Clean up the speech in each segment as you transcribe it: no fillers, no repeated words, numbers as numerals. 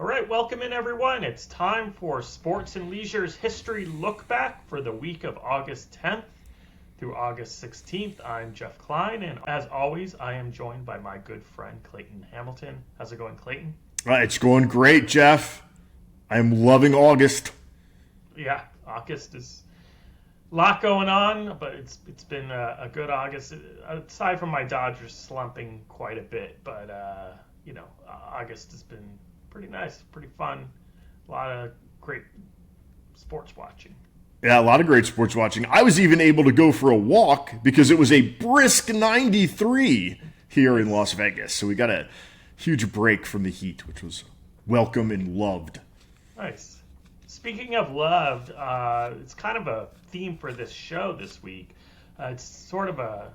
All right, welcome in everyone. It's time for Sports and Leisure's History Look Back for the week of August 10th through August 16th. I'm Jeff Klein, and as always, I am joined by my good friend Clayton Hamilton. How's it going, Clayton? It's going great, Jeff. I'm loving August. Yeah, August is a lot going on, but it's been a good August. Aside from my Dodgers slumping quite a bit, but August has been pretty nice, pretty fun. A lot of great sports watching. Yeah, a lot of great sports watching. I was even able to go for a walk because it was a brisk 93 here in Las Vegas. So we got a huge break from the heat, which was welcome and loved. Nice. Speaking of loved, it's kind of a theme for this show this week. It's sort of a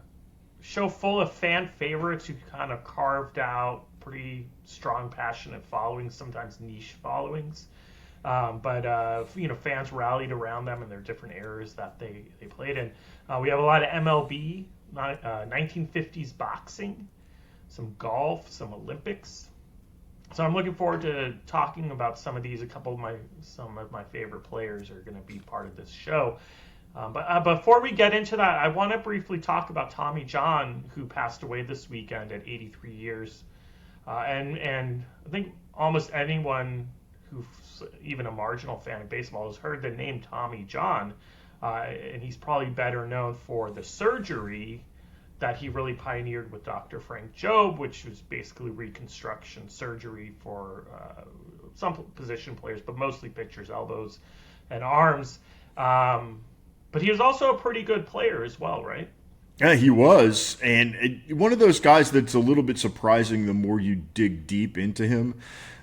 show full of fan favorites who kind of carved out pretty strong, passionate followings, sometimes niche followings. But fans rallied around them in their different eras that they played in. We have a lot of MLB, 1950s boxing, some golf, some Olympics. So I'm looking forward to talking about some of these. Some of my favorite players are going to be part of this show. But before we get into that, I want to briefly talk about Tommy John, who passed away this weekend at 83 years. And I think almost anyone who's even a marginal fan of baseball has heard the name Tommy John. And he's probably better known for the surgery that he really pioneered with Dr. Frank Jobe, which was basically reconstruction surgery for some position players, but mostly pitchers, elbows, and arms. But he was also a pretty good player as well, right? Yeah, he was. And one of those guys that's a little bit surprising the more you dig deep into him,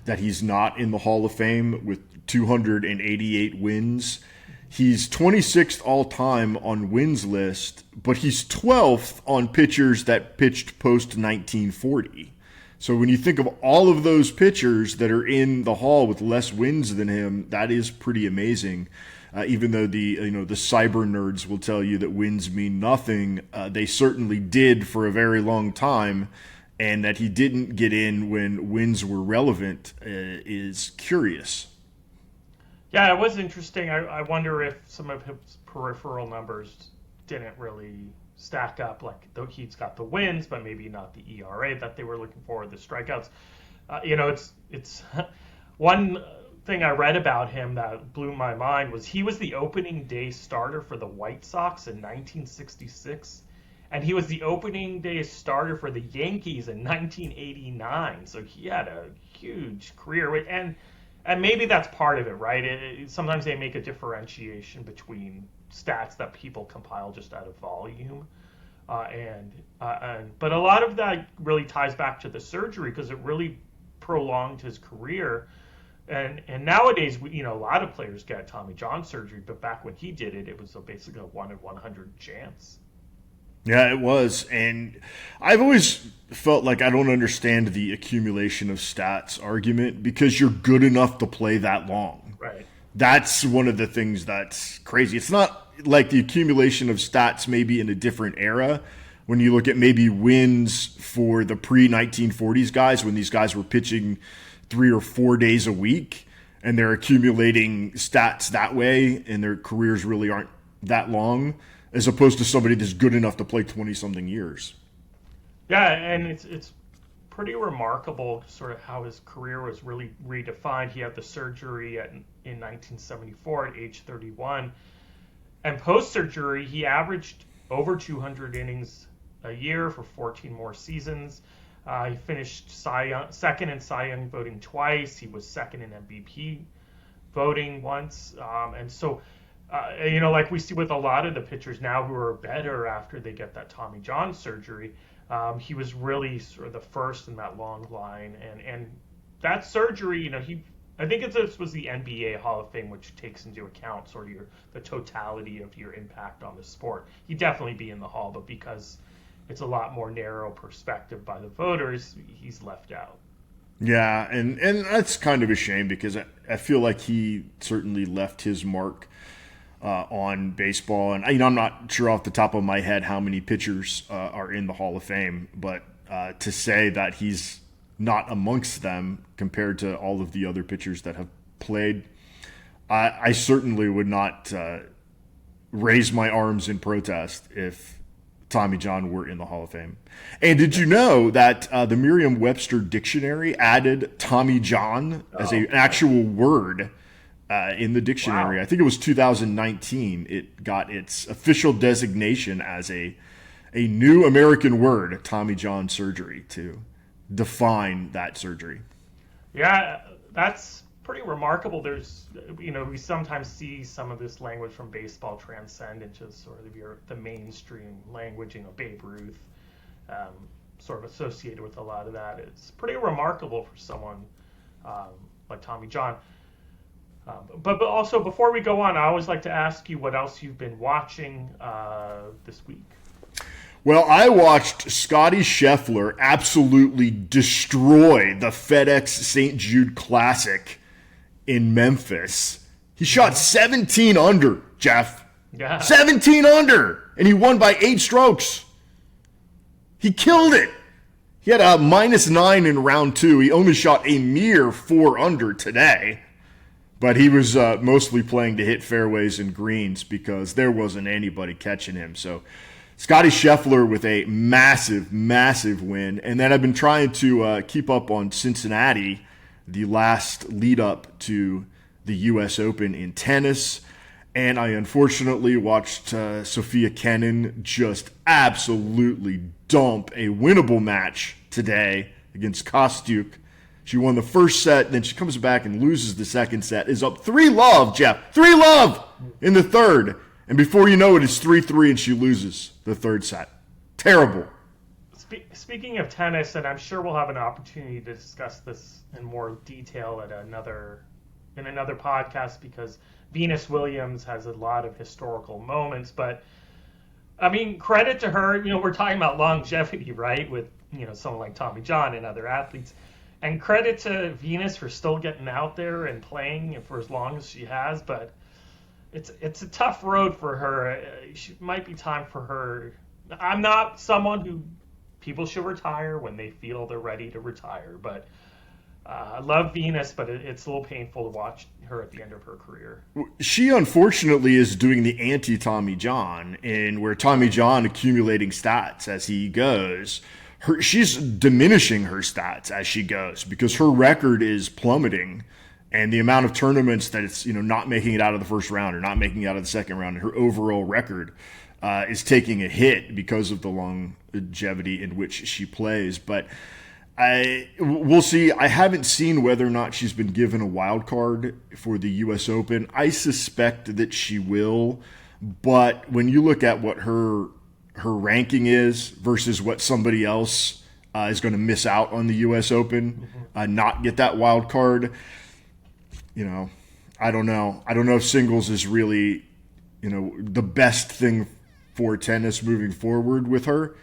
that he's not in the Hall of Fame with 288 wins. He's 26th all-time on wins list, but he's 12th on pitchers that pitched post-1940. So when you think of all of those pitchers that are in the Hall with less wins than him, that is pretty amazing. Even though the cyber nerds will tell you that wins mean nothing, they certainly did for a very long time, and that he didn't get in when wins were relevant is curious. Yeah, it was interesting. I wonder if some of his peripheral numbers didn't really stack up. Like, though he's got the wins, but maybe not the ERA that they were looking for, the strikeouts. It's one thing I read about him that blew my mind was he was the opening day starter for the White Sox in 1966, and he was the opening day starter for the Yankees in 1989. So he had a huge career, and maybe that's part of it, right? Sometimes they make a differentiation between stats that people compile just out of volume, but a lot of that really ties back to the surgery because it really prolonged his career. And nowadays, a lot of players get Tommy John surgery, but back when he did it, it was basically a 1 in 100 chance. Yeah, it was. And I've always felt like I don't understand the accumulation of stats argument because you're good enough to play that long. Right. That's one of the things that's crazy. It's not like the accumulation of stats maybe in a different era. When you look at maybe wins for the pre-1940s guys, when these guys were pitching 3 or 4 days a week and they're accumulating stats that way and their careers really aren't that long, as opposed to somebody that's good enough to play 20-something years. Yeah, and it's pretty remarkable sort of how his career was really redefined. He had the surgery in 1974 at age 31. And post-surgery, he averaged over 200 innings a year for 14 more seasons. He finished second in Cy Young voting twice. He was second in MVP voting once. And so, like we see with a lot of the pitchers now who are better after they get that Tommy John surgery, he was really sort of the first in that long line. And that surgery, I think this was the NBA Hall of Fame, which takes into account sort of the totality of your impact on the sport. He'd definitely be in the Hall, but because it's a lot more narrow perspective by the voters, he's left out. Yeah, and that's kind of a shame because I feel like he certainly left his mark on baseball. And I'm not sure off the top of my head how many pitchers are in the Hall of Fame, but to say that he's not amongst them compared to all of the other pitchers that have played. I certainly would not raise my arms in protest if Tommy John were in the Hall of Fame. And did you know that the Merriam-Webster dictionary added Tommy John as an actual word in the dictionary? Wow. I think it was 2019. It got its official designation as a new American word, Tommy John surgery, to define that surgery. Yeah, that's pretty remarkable. There's, we sometimes see some of this language from baseball transcend into sort of the mainstream language, Babe Ruth, sort of associated with a lot of that. It's pretty remarkable for someone like Tommy John. But also, before we go on, I always like to ask you what else you've been watching this week. Well, I watched Scotty Scheffler absolutely destroy the FedEx St. Jude Classic in Memphis. He shot 17 under, Jeff. Yeah. 17 under! And he won by 8 strokes. He killed it. He had a -9 in round 2. He only shot a mere 4 under today. But he was mostly playing to hit fairways and greens because there wasn't anybody catching him. So Scotty Scheffler with a massive, massive win. And then I've been trying to keep up on Cincinnati, the last lead up to the U.S. Open in tennis. And I unfortunately watched Sophia Kenin just absolutely dump a winnable match today against Kostyuk. She won the first set, then she comes back and loses the second set, is up 3-love, Jeff. 3-love in the third. And before you know it, it's 3-3 and she loses the third set. Terrible. Speaking of tennis, and I'm sure we'll have an opportunity to discuss this in more detail in another podcast, because Venus Williams has a lot of historical moments. But I mean, credit to her. We're talking about longevity, right? With someone like Tommy John and other athletes. And credit to Venus for still getting out there and playing for as long as she has. But it's a tough road for her. It might be time for her. I'm not someone who people should retire when they feel they're ready to retire. But I love Venus, but it's a little painful to watch her at the end of her career. She unfortunately is doing the anti-Tommy John, and where Tommy John accumulating stats as he goes. She's diminishing her stats as she goes because her record is plummeting, and the amount of tournaments that it's not making it out of the first round or not making it out of the second round, and her overall record is taking a hit because of the longevity in which she plays. But we'll see. I haven't seen whether or not she's been given a wild card for the U.S. Open. I suspect that she will, but when you look at what her ranking is versus what somebody else is going to miss out on the U.S. Open, not get that wild card. I don't know. I don't know if singles is really, the best thing for tennis moving forward with her,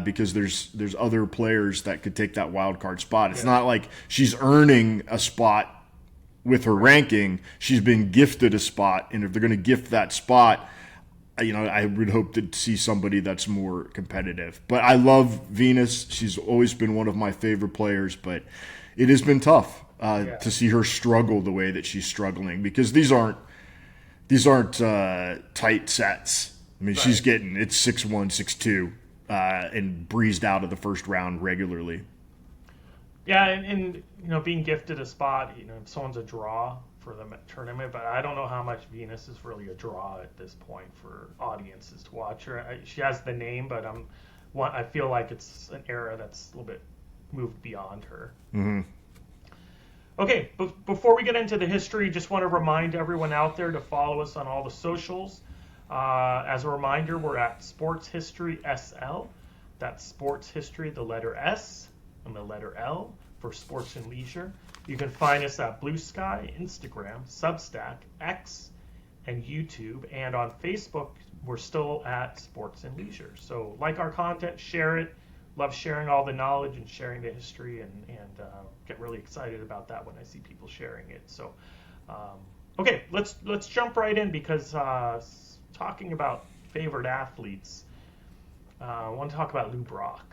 because there's other players that could take that wild card spot. It's not like she's earning a spot with her ranking. She's been gifted a spot, and if they're going to gift that spot, I would hope to see somebody that's more competitive. But I love Venus. She's always been one of my favorite players, but it has been tough to see her struggle the way that she's struggling, because these aren't tight sets. I mean, she's getting it's 6-1, 6-2, and breezed out of the first round regularly. Yeah, and being gifted a spot, if someone's a draw for the tournament, but I don't know how much Venus is really a draw at this point for audiences to watch her. She has the name, but I feel like it's an era that's a little bit moved beyond her. Mm-hmm. Okay, before we get into the history, just want to remind everyone out there to follow us on all the socials. As a reminder, we're at Sports History SL. That's Sports History, the letter S and the letter L for Sports and Leisure. You can find us at Blue Sky, Instagram, Substack, X, and YouTube. And on Facebook, we're still at Sports and Leisure. So like our content, share it. Love sharing all the knowledge and sharing the history, and get really excited about that when I see people sharing it. So, okay, let's jump right in, because talking about favorite athletes, I want to talk about Lou Brock.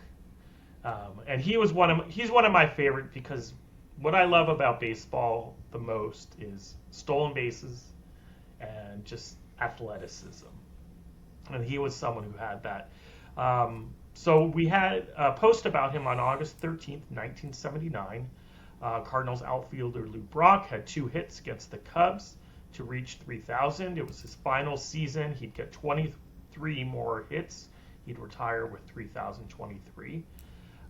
And he's one of my favorite because what I love about baseball the most is stolen bases and just athleticism. And he was someone who had that. So we had a post about him on August 13th, 1979. Cardinals outfielder Lou Brock had 2 hits against the Cubs to reach 3,000. It was his final season. He'd get 23 more hits. He'd retire with 3,023.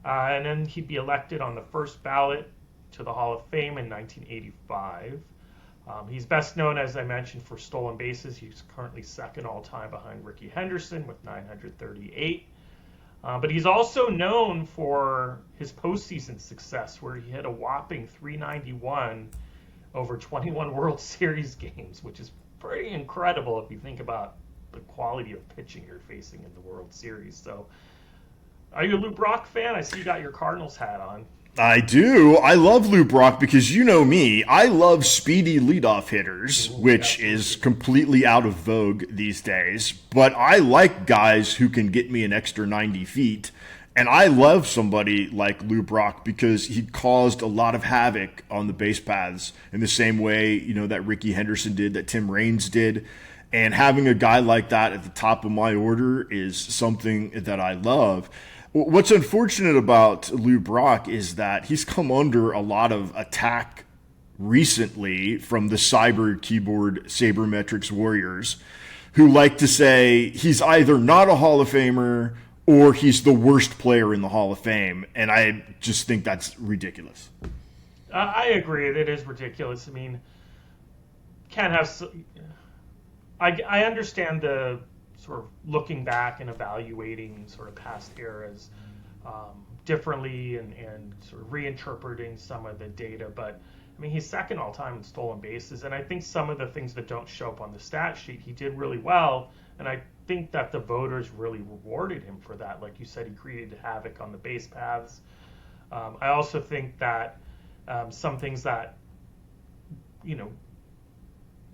And then he'd be elected on the first ballot to the Hall of Fame in 1985. He's best known, as I mentioned, for stolen bases. He's currently second all-time behind Rickey Henderson with 938. But he's also known for his postseason success, where he hit a whopping 391 over 21 World Series games, which is pretty incredible if you think about the quality of pitching you're facing in the World Series. So, are you a Lou Brock fan? I see you got your Cardinals hat on. I do. I love Lou Brock because you know me. I love speedy leadoff hitters, which is completely out of vogue these days. But I like guys who can get me an extra 90 feet. And I love somebody like Lou Brock because he caused a lot of havoc on the base paths in the same way, that Rickey Henderson did, that Tim Raines did. And having a guy like that at the top of my order is something that I love. What's unfortunate about Lou Brock is that he's come under a lot of attack recently from the cyber keyboard sabermetrics warriors who like to say he's either not a Hall of Famer or he's the worst player in the Hall of Fame. And I just think that's ridiculous. I agree. It is ridiculous. I mean, can't have... I understand the sort of looking back and evaluating sort of past eras differently and sort of reinterpreting some of the data. But, I mean, he's second all-time in stolen bases. And I think some of the things that don't show up on the stat sheet, he did really well. And I think that the voters really rewarded him for that. Like you said, he created havoc on the base paths. I also think that some things that,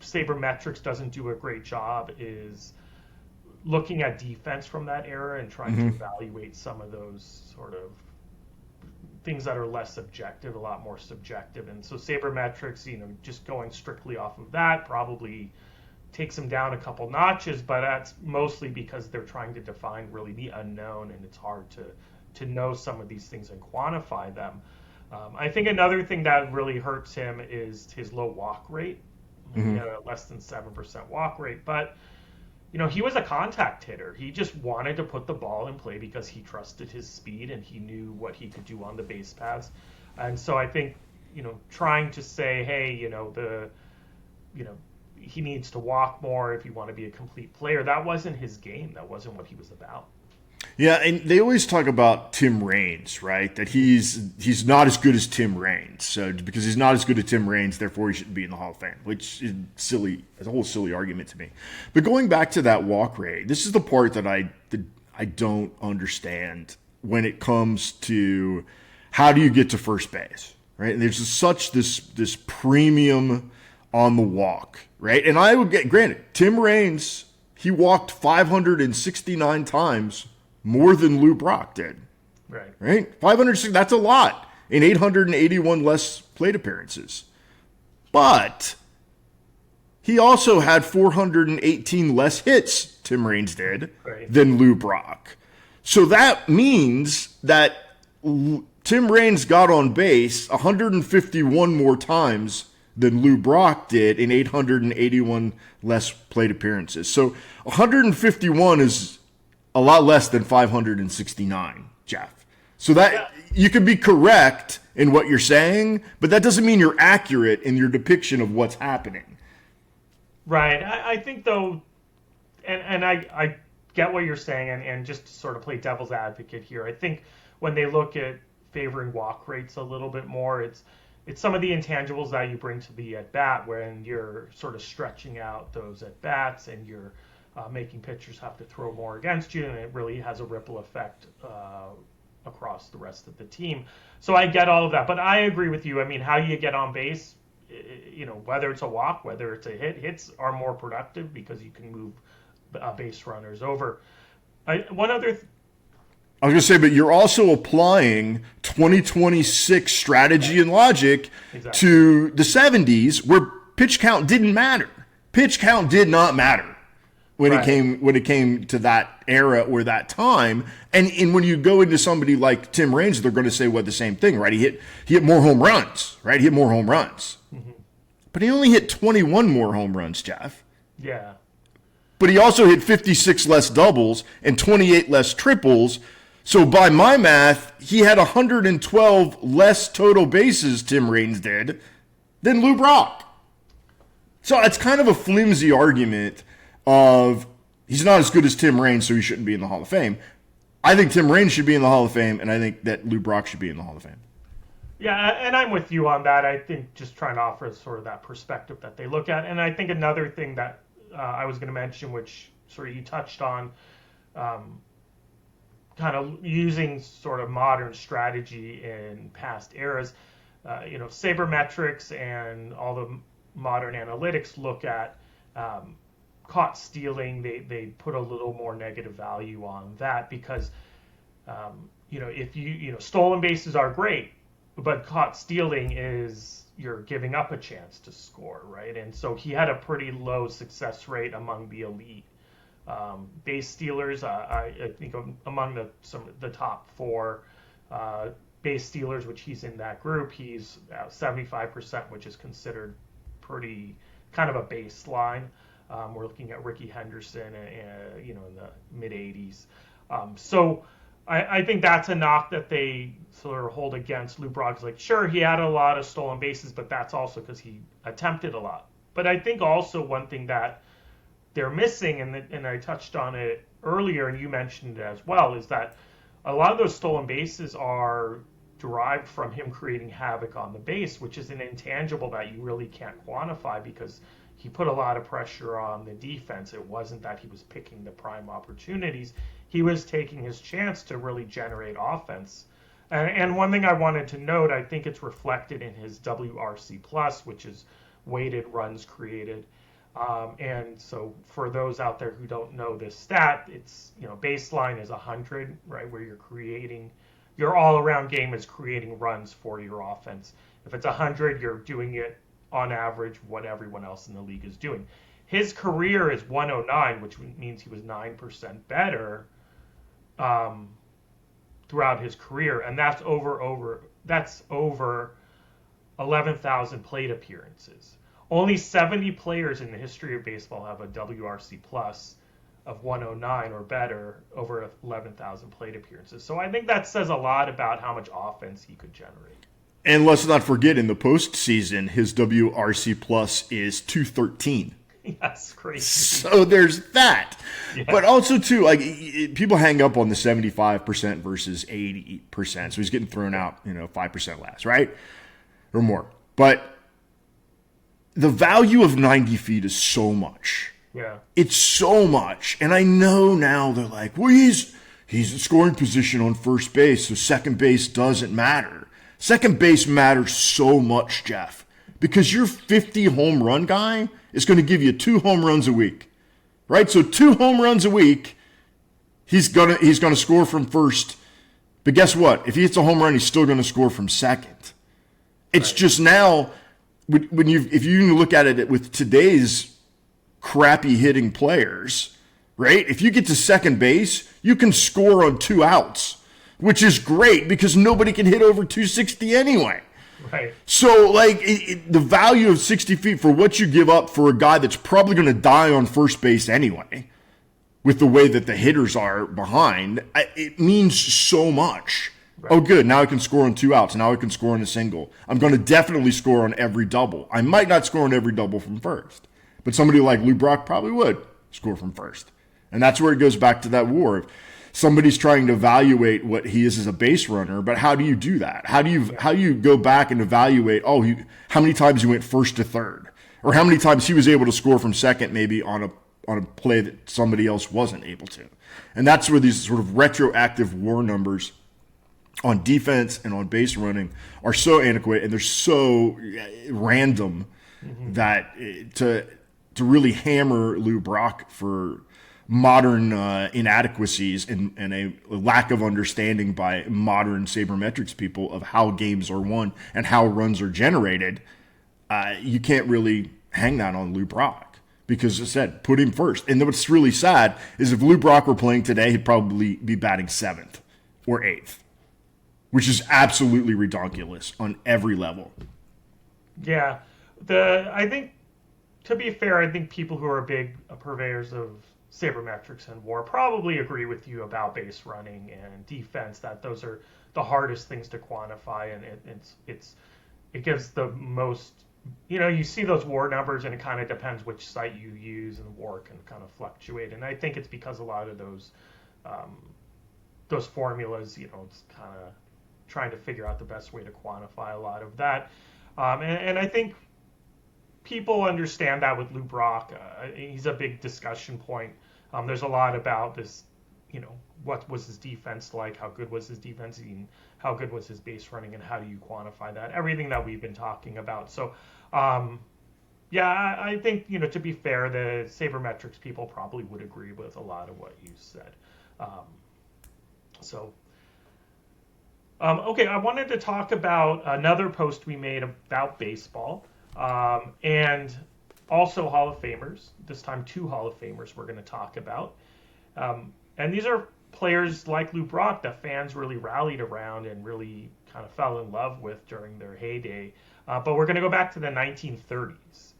sabermetrics doesn't do a great job is looking at defense from that era and trying to evaluate some of those sort of things that are less objective, a lot more subjective. And so sabermetrics, just going strictly off of that probably takes them down a couple notches, but that's mostly because they're trying to define really the unknown, and it's hard to know some of these things and quantify them. I think another thing that really hurts him is his low walk rate. He had a less than 7% walk rate, but he was a contact hitter. He just wanted to put the ball in play because he trusted his speed and he knew what he could do on the base paths. And so I think, trying to say, hey, he needs to walk more if you want to be a complete player, that wasn't his game. That wasn't what he was about. Yeah, and they always talk about Tim Raines, right? That he's not as good as Tim Raines. So because he's not as good as Tim Raines, therefore he shouldn't be in the Hall of Fame, which is silly. It's a whole silly argument to me. But going back to that walk rate, this is the part that I don't understand when it comes to how do you get to first base, right? And there's this premium on the walk, right? And I would get, granted, Tim Raines, he walked 569 times more than Lou Brock did. Right? 560, that's a lot in 881 less plate appearances. But he also had 418 less hits, Tim Raines did, than Lou Brock. So that means that Tim Raines got on base 151 more times than Lou Brock did in 881 less plate appearances. So 151 is a lot less than 569, Jeff. So that you can be correct in what you're saying, but that doesn't mean you're accurate in your depiction of what's happening. Right. I think, though, and I get what you're saying, and just to sort of play devil's advocate here, I think when they look at favoring walk rates a little bit more, it's some of the intangibles that you bring to the at-bat when you're sort of stretching out those at-bats and you're making pitchers have to throw more against you, and it really has a ripple effect across the rest of the team. So I get all of that, but I agree with you. I mean, how you get on base, whether it's a walk, whether it's a hit, hits are more productive because you can move base runners over. One other I was going to say, but you're also applying 2026 strategy and logic to the 70s where pitch count didn't matter. Pitch count did not matter when it came to that era or that time. And when you go into somebody like Tim Raines, they're going to say, well, the same thing, right? He hit more home runs, right? He hit more home runs. Mm-hmm. But he only hit 21 more home runs, Jeff. Yeah. But he also hit 56 less doubles and 28 less triples. So by my math, he had 112 less total bases, Tim Raines did, than Lou Brock. So it's kind of a flimsy argument of he's not as good as Tim Raines, so he shouldn't be in the Hall of Fame. I think Tim Raines should be in the Hall of Fame, and I think that Lou Brock should be in the Hall of Fame. Yeah, and I'm with you on that. I think just trying to offer sort of that perspective that they look at. And I think another thing that I was going to mention, which sort of you touched on, kind of using sort of modern strategy in past eras, sabermetrics and all the modern analytics look at caught stealing. They put a little more negative value on that because, if stolen bases are great, but caught stealing is you're giving up a chance to score, right? And so he had a pretty low success rate among the elite base stealers. I think among the top four base stealers, which he's in that group, he's 75%, which is considered pretty kind of a baseline. We're looking at Ricky Henderson, in the mid 80s. So I think that's a knock that they sort of hold against Lou Brock. Like, sure, he had a lot of stolen bases, but that's also because he attempted a lot. But I think also one thing that they're missing, and I touched on it earlier, and you mentioned it as well, is that a lot of those stolen bases are derived from him creating havoc on the base, which is an intangible that you really can't quantify because he put a lot of pressure on the defense. It wasn't that he was picking the prime opportunities. He was taking his chance to really generate offense. And one thing I wanted to note, I think it's reflected in his WRC+, which is weighted runs created. And so for those out there who don't know this stat, it's, baseline is 100, right, where you're creating, your all-around game is creating runs for your offense. If it's 100, you're doing it on average what everyone else in the league is doing. His career is 109, which means he was 9% better throughout his career, and that's over 11,000 plate appearances. Only 70 players in the history of baseball have a WRC plus of 109 or better over 11,000 plate appearances. So I think that says a lot about how much offense he could generate. And let's not forget, in the postseason, his WRC plus is 213. That's crazy. So there's that. Yeah. But also, too, like, people hang up on the 75% versus 80%. So he's getting thrown out, 5% less, right? Or more. But the value of 90 feet is so much. Yeah. It's so much. And I know now they're like, well, he's in scoring position on first base, so second base doesn't matter. Second base matters so much, Jeff, because your 50 home run guy is going to give you 2 home runs a week, right? So 2 home runs a week, he's gonna score from first. But guess what? If he hits a home run, he's still going to score from second. It's right. Just now, if you look at it with today's crappy hitting players, right? If you get to second base, you can score on 2 outs, which is great because nobody can hit over 260 anyway. Right. So, the value of 60 feet for what you give up for a guy that's probably going to die on first base anyway, with the way that the hitters are behind, it means so much. Right. Oh, good. Now I can score on 2 outs. Now I can score on a single. I'm going to definitely score on every double. I might not score on every double from first, but somebody like Lou Brock probably would score from first. And that's where it goes back to that war. Somebody's trying to evaluate what he is as a base runner, but how do you do that? How do you go back and evaluate, how many times he went first to third? Or how many times he was able to score from second maybe on a play that somebody else wasn't able to? And that's where these sort of retroactive war numbers on defense and on base running are so antiquated and they're so random that to really hammer Lou Brock for modern inadequacies and a lack of understanding by modern sabermetrics people of how games are won and how runs are generated, you can't really hang that on Lou Brock. Because, as I said, put him first. And what's really sad is if Lou Brock were playing today, he'd probably be batting 7th or 8th, which is absolutely ridiculous on every level. Yeah. I think, to be fair, I think people who are big purveyors of sabermetrics and WAR probably agree with you about base running and defense, that those are the hardest things to quantify, and it gives the most. You see those WAR numbers, and it kind of depends which site you use, and WAR can kind of fluctuate. And I think it's because a lot of those formulas, it's kind of trying to figure out the best way to quantify a lot of that. And I think people understand that with Lou Brock. He's a big discussion point. There's a lot about this, what was his defense like? How good was his defense? And how good was his base running? And how do you quantify that? Everything that we've been talking about. So, I think, to be fair, the sabermetrics people probably would agree with a lot of what you said. Okay, I wanted to talk about another post we made about baseball, and also Hall of Famers. This time, 2 Hall of Famers we're going to talk about. And these are players like Lou Brock that fans really rallied around and really kind of fell in love with during their heyday. But we're going to go back to the 1930s.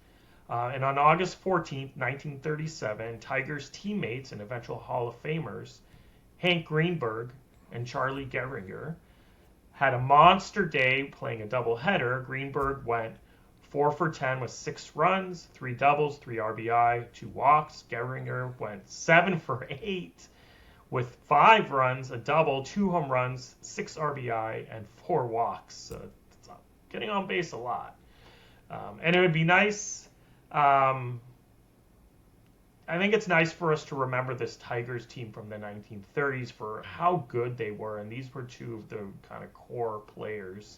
And on August 14th, 1937, Tigers teammates and eventual Hall of Famers, Hank Greenberg and Charlie Gehringer, had a monster day playing a doubleheader. Greenberg went 4 for 10 with 6 runs, 3 doubles, 3 RBI, 2 walks. Gehringer went 7 for 8 with 5 runs, a double, 2 home runs, 6 RBI, and 4 walks. So it's getting on base a lot. And it would be nice. I think it's nice for us to remember this Tigers team from the 1930s for how good they were. And these were 2 of the kind of core players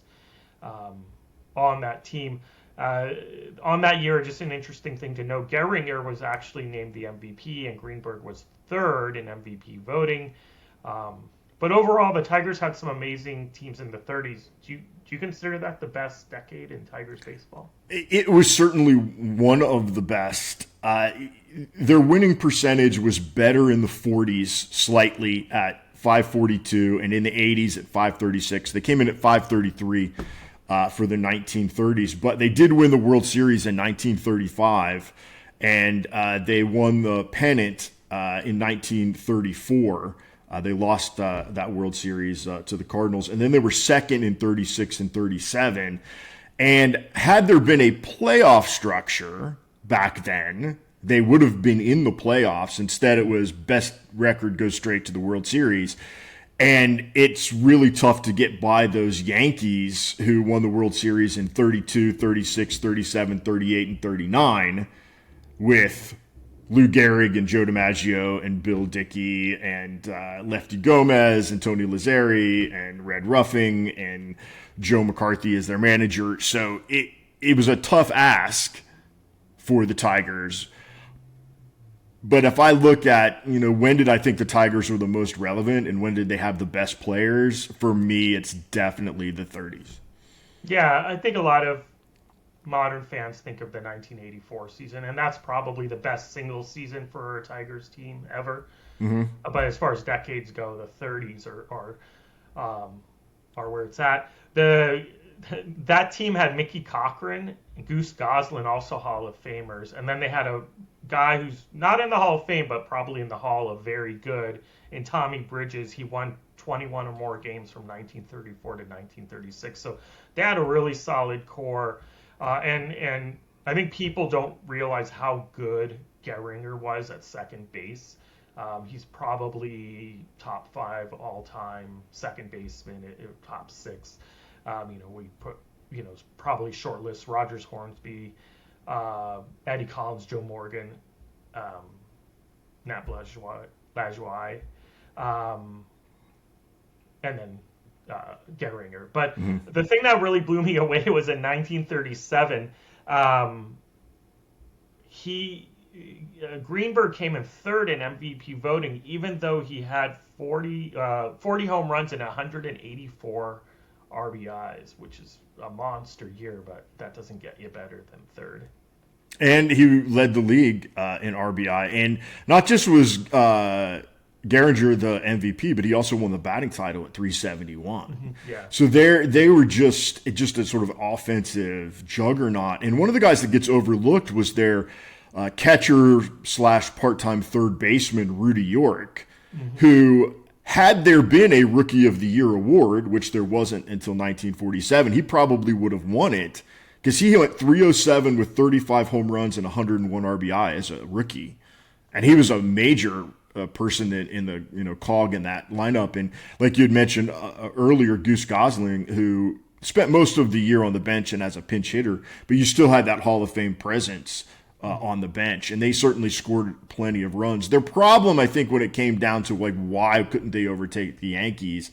on that team. On that year, just an interesting thing to note, Gehringer was actually named the MVP and Greenberg was 3rd in MVP voting. But overall, the Tigers had some amazing teams in the 30s. Do you consider that the best decade in Tigers baseball? It was certainly one of the best. Their winning percentage was better in the 40s, slightly at 542, and in the 80s at 536. They came in at 533 for the 1930s, but they did win the World Series in 1935, and they won the pennant in 1934. They lost that World Series to the Cardinals, and then they were second in 36 and 37. And had there been a playoff structure back then, they would have been in the playoffs. Instead, it was best record goes straight to the World Series. And it's really tough to get by those Yankees who won the World Series in 32, 36, 37, 38, and 39 with Lou Gehrig and Joe DiMaggio and Bill Dickey and Lefty Gomez and Tony Lazzari and Red Ruffing and Joe McCarthy as their manager. So it was a tough ask for the Tigers. But if I look at, when did I think the Tigers were the most relevant and when did they have the best players, for me, it's definitely the 30s. Yeah, I think a lot of modern fans think of the 1984 season, and that's probably the best single season for a Tigers team ever. Mm-hmm. But as far as decades go, the 30s are where it's at. That team had Mickey Cochran and Goose Goslin, also Hall of Famers, and then they had a guy who's not in the Hall of Fame, but probably in the Hall of Very Good, in Tommy Bridges. He won 21 or more games from 1934 to 1936. So they had a really solid core. And I think people don't realize how good Gehringer was at second base. He's probably top 5 all-time second baseman, top 6. We put, probably short list: Rogers Hornsby, Eddie Collins, Joe Morgan, Nat Lajoie, and then Gehringer. But the thing that really blew me away was in 1937. Greenberg came in third in MVP voting, even though he had 40 home runs and 184 RBIs, which is a monster year, but that doesn't get you better than third. And he led the league in RBI. And not just was Gehringer the MVP, but he also won the batting title at 371. Mm-hmm. Yeah. So they were just a sort of offensive juggernaut. And one of the guys that gets overlooked was their catcher / part-time third baseman, Rudy York, who, had there been a Rookie of the Year award, which there wasn't until 1947, he probably would have won it, because he went 307 with 35 home runs and 101 RBI as a rookie. And he was a major person in the cog in that lineup. And like you had mentioned earlier, Goose Gosling, who spent most of the year on the bench and as a pinch hitter, but you still had that Hall of Fame presence on the bench, and they certainly scored plenty of runs. Their problem, I think, when it came down to like why couldn't they overtake the Yankees,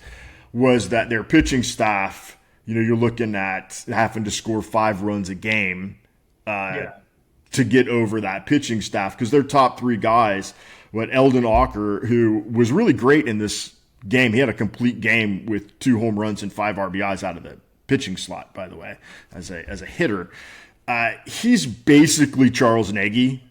was that their pitching staff, you're looking at having to score 5 runs a game to get over that pitching staff, because their top 3 guys, Eldon Auker, who was really great in this game, he had a complete game with 2 home runs and 5 RBIs out of the pitching slot, by the way, as a hitter. He's basically Charles Nagy,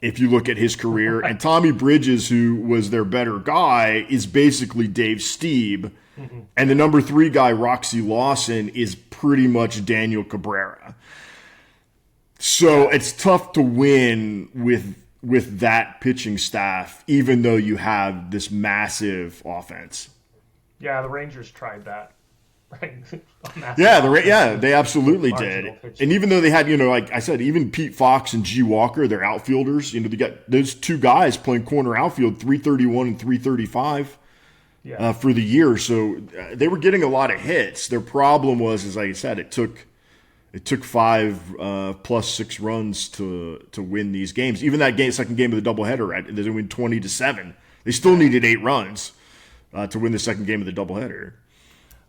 if you look at his career. And Tommy Bridges, who was their better guy, is basically Dave Stieb. Mm-hmm. And the number 3 guy, Roxy Lawson, is pretty much Daniel Cabrera. So it's tough to win with that pitching staff, even though you have this massive offense. Yeah, the Rangers tried that. Right. They absolutely did. And even though they had, like I said, even Pete Fox and G. Walker, their outfielders, they got those 2 guys playing corner outfield, 331 and 335 for the year. So they were getting a lot of hits. Their problem was, as I said, it took 5 plus 6 runs to win these games. Even that second game of the doubleheader, right? They win 20-7. They still needed 8 runs to win the second game of the doubleheader.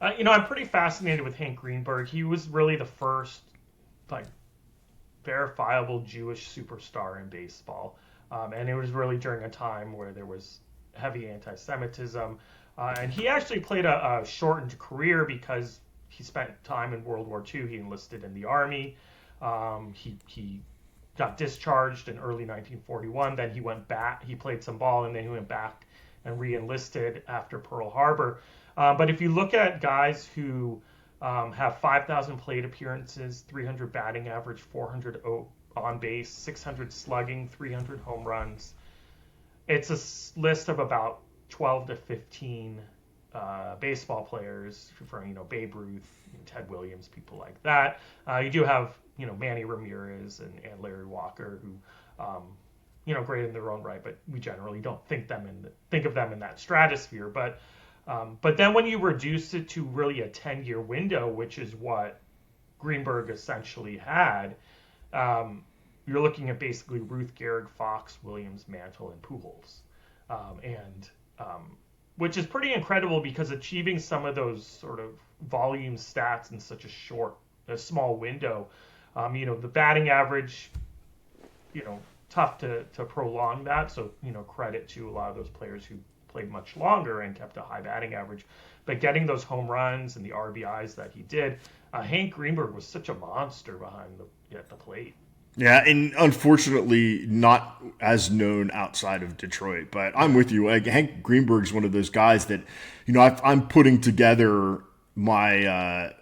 I'm pretty fascinated with Hank Greenberg. He was really the first, verifiable Jewish superstar in baseball. And it was really during a time where there was heavy anti-Semitism. And he actually played a shortened career because he spent time in World War II. He enlisted in the Army. He got discharged in early 1941. Then he went back. He played some ball, and then he went back and re-enlisted after Pearl Harbor. But if you look at guys who have 5,000 plate appearances, 300 batting average, 400 on base, 600 slugging, 300 home runs, it's a list of about 12 to 15 baseball players for Babe Ruth, Ted Williams, people like that. You do have Manny Ramirez and Larry Walker, who great in their own right, but we generally don't think of them in that stratosphere. But then when you reduce it to really a 10-year window, which is what Greenberg essentially had, you're looking at basically Ruth, Gehrig, Fox, Williams, Mantle, and Pujols. Which is pretty incredible, because achieving some of those sort of volume stats in such a small window, the batting average, tough to prolong that. So, credit to a lot of those players who played much longer and kept a high batting average. But getting those home runs and the RBIs that he did, Hank Greenberg was such a monster at the plate. Yeah, and unfortunately not as known outside of Detroit. But I'm with you. Hank Greenberg's one of those guys that, I'm putting together my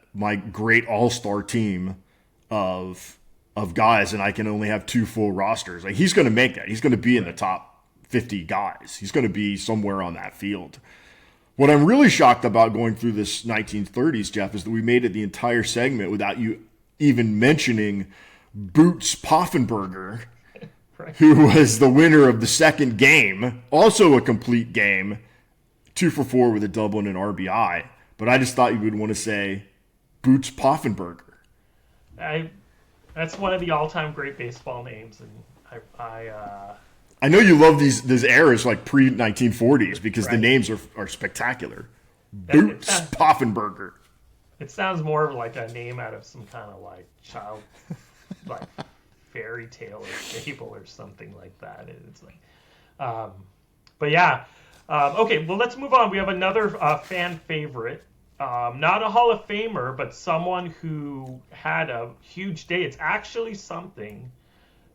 great all-star team of guys, and I can only have 2 full rosters. He's going to make that. He's going to be in the top 50 guys. He's going to be somewhere on that field. What I'm really shocked about going through this 1930s, Jeff, is that we made it the entire segment without you even mentioning Boots Poffenberger, right, who was the winner of the second game, also a complete game, 2 for 4 with a double and an RBI. But I just thought you would want to say Boots Poffenberger. That's one of the all-time great baseball names, and I know you love these eras like pre-1940s because the names are spectacular. Boots Poffenberger. It sounds more like a name out of some kind of child fairy fairy tale or fable or something like that. It's like, but yeah. Okay, well, let's move on. We have another fan favorite. Not a Hall of Famer, but someone who had a huge day. It's actually something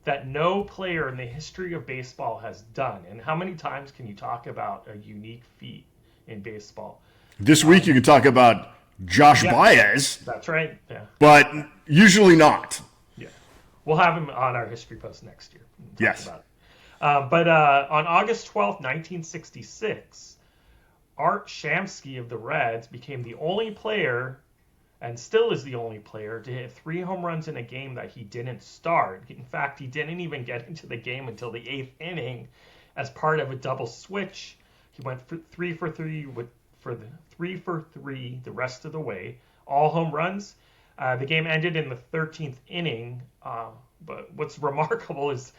that no player in the history of baseball has done. And how many times can you talk about a unique feat in baseball? This week you can talk about Josh Baez. That's right. Yeah. But usually not. Yeah. We'll have him on our history post next year. Yes. About it. But on August 12th, 1966, Art Shamsky of the Reds became the only player, and still is the only player, to hit 3 home runs in a game that he didn't start. In fact, he didn't even get into the game until the 8th inning as part of a double switch. He went for 3 for 3 the rest of the way, all home runs. The game ended in the 13th inning, but what's remarkable is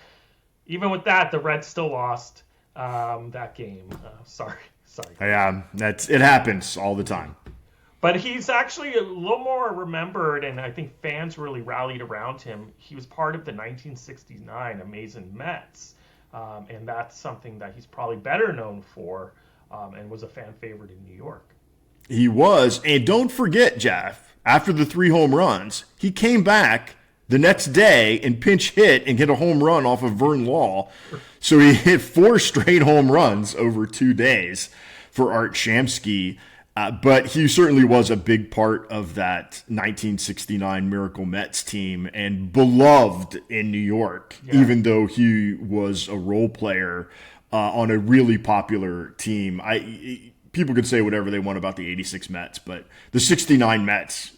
even with that, the Reds still lost that game. Sorry. Yeah, it happens all the time. But he's actually a little more remembered, and I think fans really rallied around him. He was part of the 1969 Amazing Mets, and that's something that he's probably better known for, and was a fan favorite in New York. He was, and don't forget, Jeff, after the 3 home runs, he came back the next day and pinch hit and hit a home run off of Vern Law. So he hit 4 straight home runs over 2 days for Art Shamsky. But he certainly was a big part of that 1969 Miracle Mets team and beloved in New York, even though he was a role player on a really popular team. People could say whatever they want about the 86 Mets, but the 69 Mets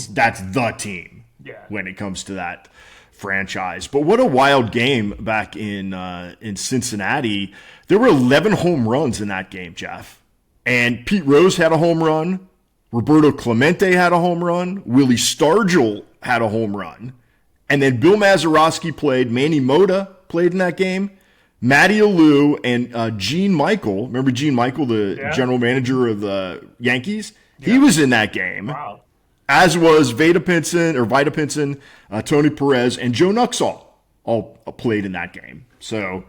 that's the team when it comes to that franchise. But what a wild game back in Cincinnati. There were 11 home runs in that game, Jeff. And Pete Rose had a home run. Roberto Clemente had a home run. Willie Stargell had a home run. And then Bill Mazeroski played. Manny Mota played in that game. Matty Alou and Gene Michael. Remember Gene Michael, the general manager of the Yankees? Yeah. He was in that game. Wow. As was Vita Pinson, Tony Perez, and Joe Nuxall all played in that game. So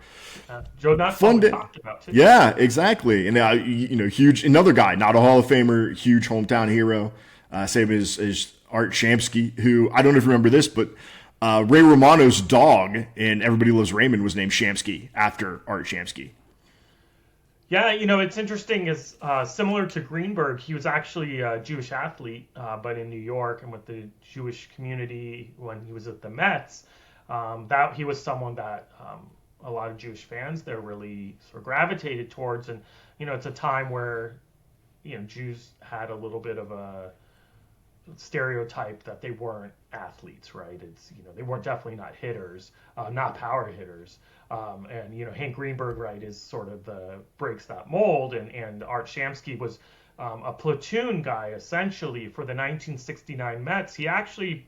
Joe Nuxall we talked about too. Yeah, exactly. And huge, another guy, not a Hall of Famer, huge hometown hero. Same as Art Shamsky, who I don't know if you remember this, but Ray Romano's dog in Everybody Loves Raymond was named Shamsky after Art Shamsky. Yeah, it's interesting. Is similar to Greenberg. He was actually a Jewish athlete, but in New York and with the Jewish community when he was at the Mets. That he was someone that a lot of Jewish fans there really sort of gravitated towards, and it's a time where Jews had a little bit of a stereotype that they weren't athletes, right? It's they weren't definitely not hitters, not power hitters. And Hank Greenberg, right, is sort of breaks that mold, and Art Shamsky was a platoon guy essentially for the 1969 Mets. He actually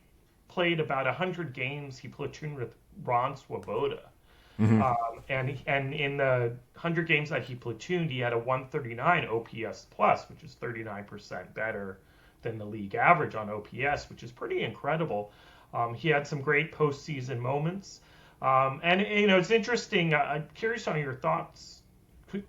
played about 100 games. He platooned with Ron Swoboda. Mm-hmm. And in the 100 games that he platooned, he had a 139 OPS plus, which is 39% better than the league average on OPS, which is pretty incredible. He had some great postseason moments. And it's interesting. I'm curious on your thoughts.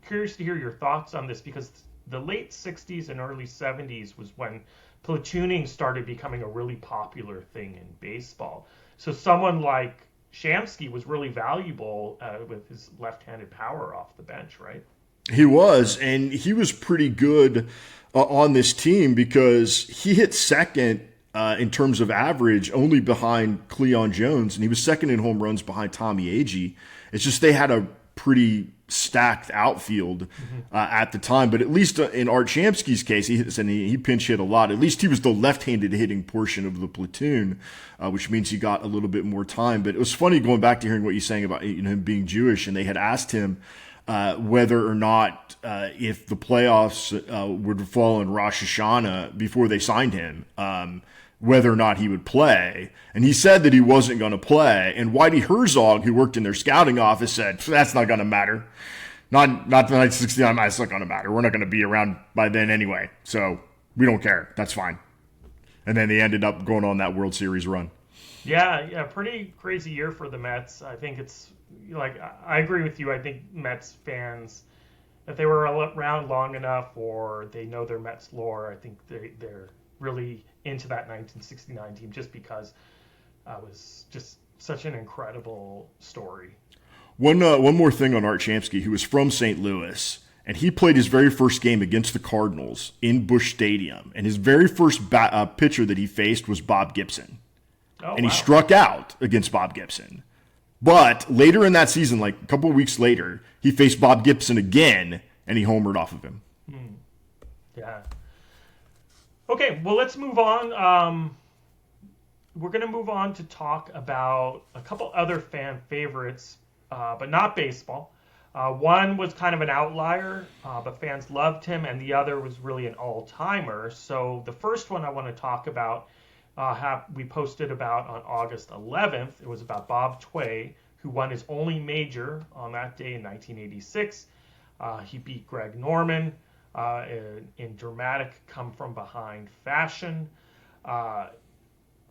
Curious to hear your thoughts on this, because the late 60s and early 70s was when platooning started becoming a really popular thing in baseball. So someone like Shamsky was really valuable with his left-handed power off the bench, right? He was, and he was pretty good on this team because he hit second in terms of average only behind Cleon Jones, and he was second in home runs behind Tommy Agee. It's just they had a pretty stacked outfield at the time, but at least in Art Shamsky's case, he pinch hit a lot. At least he was the left-handed hitting portion of the platoon, which means he got a little bit more time. But it was funny going back to hearing what you're saying about him being Jewish, and they had asked him whether or not if the playoffs would fall in Rosh Hashanah before they signed him, whether or not he would play. And he said that he wasn't going to play. And Whitey Herzog, who worked in their scouting office, said, that's not going to matter. Not the 1969, it's not going to matter. We're not going to be around by then anyway. So we don't care. That's fine. And then they ended up going on that World Series run. Yeah, pretty crazy year for the Mets. I think it's like I agree with you. I think Mets fans, if they were around long enough or they know their Mets lore, I think they're really into that 1969 team just because it was just such an incredible story. One more thing on Art Shamsky, who was from St. Louis, and he played his very first game against the Cardinals in Busch Stadium, and his very first pitcher that he faced was Bob Gibson. Oh, and wow. he struck out against Bob Gibson. But later in that season, like a couple of weeks later, he faced Bob Gibson again, and he homered off of him. Yeah. Okay, well, let's move on. We're going to move on to talk about a couple other fan favorites, but not baseball. One was kind of an outlier, but fans loved him, and the other was really an all-timer. So the first one I want to talk about we posted about on August 11th. It was about Bob Tway, who won his only major on that day in 1986. He beat Greg Norman in dramatic come-from-behind fashion.